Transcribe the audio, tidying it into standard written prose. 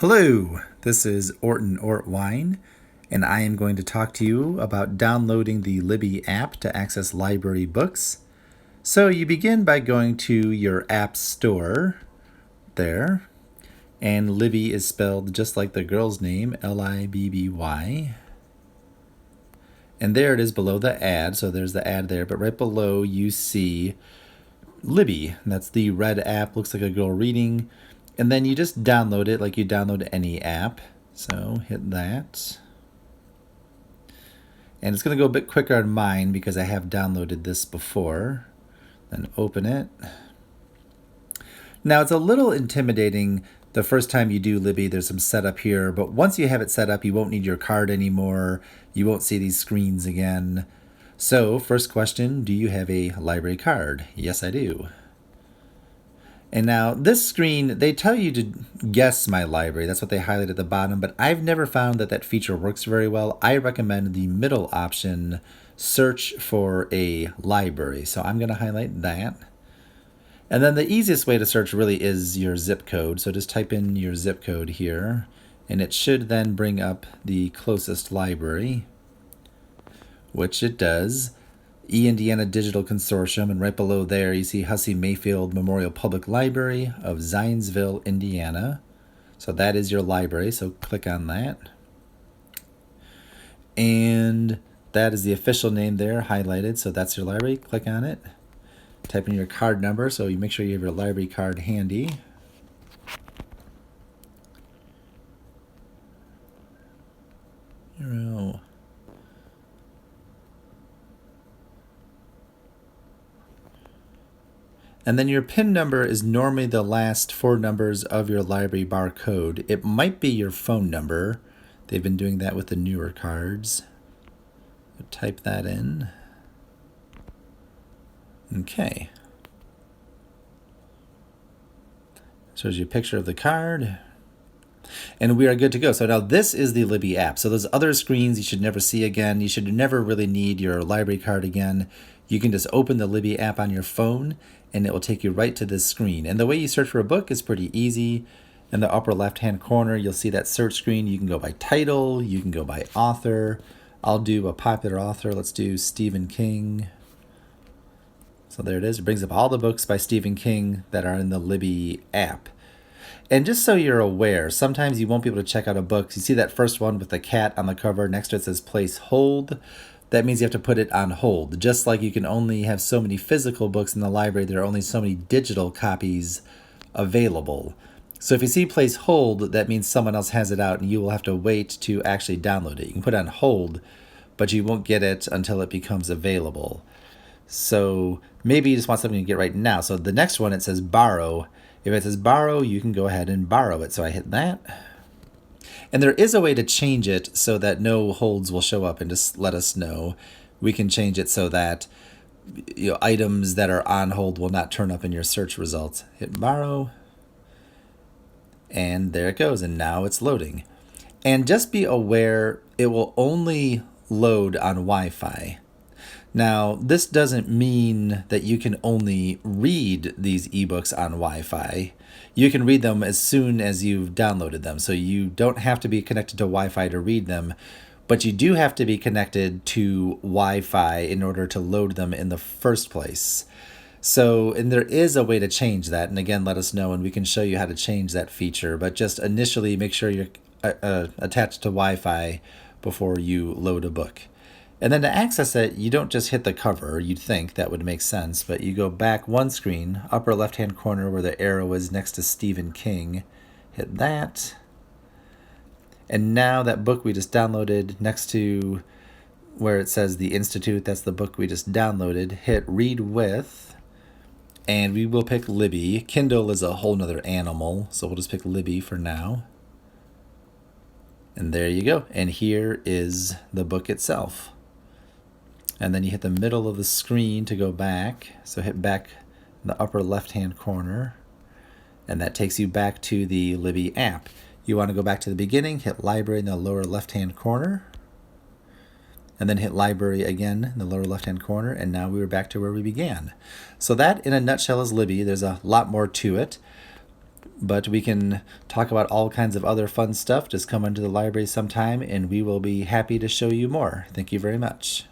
Hello, this is Orton Ortwine, and I am going to talk to you about downloading the Libby app to access library books. So you begin by going to your app store there, and Libby is spelled just like the girl's name, Libby. And there it is below the ad, so there's the ad there, but right below you see Libby. That's the red app, looks like a girl reading. And then you just download it like you download any app. So hit that. And it's going to go a bit quicker on mine because I have downloaded this before. Then open it. Now it's a little intimidating the first time you do Libby. There's some setup here, but once you have it set up, you won't need your card anymore. You won't see these screens again. So first question, do you have a library card? Yes, I do. And now this screen, they tell you to guess my library. That's what they highlight at the bottom, but I've never found that feature works very well. I recommend the middle option, search for a library. So I'm going to highlight that. And then the easiest way to search really is your zip code. So just type in your zip code here, and it should then bring up the closest library, which it does. Indiana Digital Consortium, and right below there you see Hussey Mayfield Memorial Public Library of Zionsville, Indiana. So that is your library, so click on that. And that is the official name there highlighted, so that's your library. Click on it. Type in your card number, so you make sure you have your library card handy. And then your PIN number is normally the last four numbers of your library barcode. It might be your phone number. They've been doing that with the newer cards. Type that in. Okay. Shows you a picture of the card. And we are good to go. So now this is the Libby app. So those other screens you should never see again. You should never really need your library card again. You can just open the Libby app on your phone and it will take you right to this screen. And the way you search for a book is pretty easy. In the upper left-hand corner, you'll see that search screen. You can go by title. You can go by author. I'll do a popular author. Let's do Stephen King. So there it is. It brings up all the books by Stephen King that are in the Libby app. And just so you're aware, sometimes you won't be able to check out a book. You see that first one with the cat on the cover. Next to it says place hold. That means you have to put it on hold. Just like you can only have so many physical books in the library, there are only so many digital copies available. So if you see place hold, that means someone else has it out and you will have to wait to actually download it. You can put it on hold, but you won't get it until it becomes available. So maybe you just want something to get right now. So the next one, it says borrow. If it says borrow, you can go ahead and borrow it. So I hit that. And there is a way to change it so that no holds will show up and just let us know. We can change it so that items that are on hold will not turn up in your search results. Hit borrow. And there it goes. And now it's loading. And just be aware, it will only load on Wi-Fi. Now, this doesn't mean that you can only read these ebooks on Wi-Fi. You can read them as soon as you've downloaded them. So you don't have to be connected to Wi-Fi to read them, but you do have to be connected to Wi-Fi in order to load them in the first place. So, and there is a way to change that. And again, let us know and we can show you how to change that feature. But just initially make sure you're attached to Wi-Fi before you load a book. And then to access it, you don't just hit the cover. You'd think that would make sense, but you go back one screen, upper left-hand corner where the arrow is next to Stephen King. Hit that. And now that book we just downloaded next to where it says The Institute, that's the book we just downloaded. Hit read with, and we will pick Libby. Kindle is a whole nother animal, so we'll just pick Libby for now. And there you go. And here is the book itself. And then you hit the middle of the screen to go back. So hit back in the upper left-hand corner. And that takes you back to the Libby app. You want to go back to the beginning, hit library in the lower left-hand corner. And then hit library again in the lower left-hand corner. And now we were back to where we began. So that, in a nutshell, is Libby. There's a lot more to it. But we can talk about all kinds of other fun stuff. Just come into the library sometime and we will be happy to show you more. Thank you very much.